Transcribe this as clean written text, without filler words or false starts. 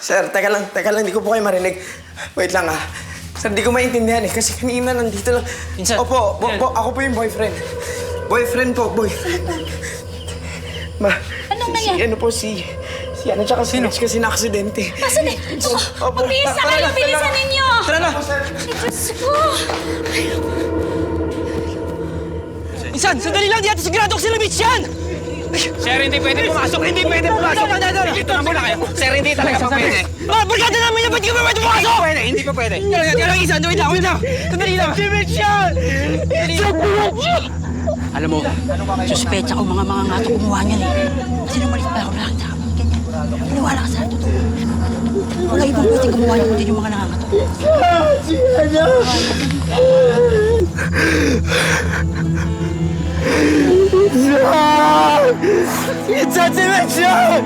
Sir, teka lang, di ko po kayo marinig. Wait lang Sir, di ko maintindihan kasi kanina nandito lang. Insan. Opo, ako po yung boyfriend. Boyfriend. Anong nangyari? Si ano tsaka si Mitch kasi na-aksidente. Nasaan eh? Mabilis na kayo! Bilisan ninyo! Tara na! Diyos ko! Insan, sandali lang! Di natin sigurado kung sila Mitch yan! Sir, hindi pwede pumasok! Hindi pwede pumasok! Dito na muna kayo! Sir, hindi talaga pa pwede! Barkada namin yan! Ba't di ka ba pwede pumasok? Hindi pa pwede! Kaya lang, Insan! Wait lang! Sandali lang! Si Mitch yan! Alam mo, suspecha ko mga ngato gumawa niyan eh. Sinumalit pa ako nakita kami ganyan. Iniwala ka sa totoo. Wala ibang pwedeng gumawa niya kundi yung mga nangangato. It's a dimension!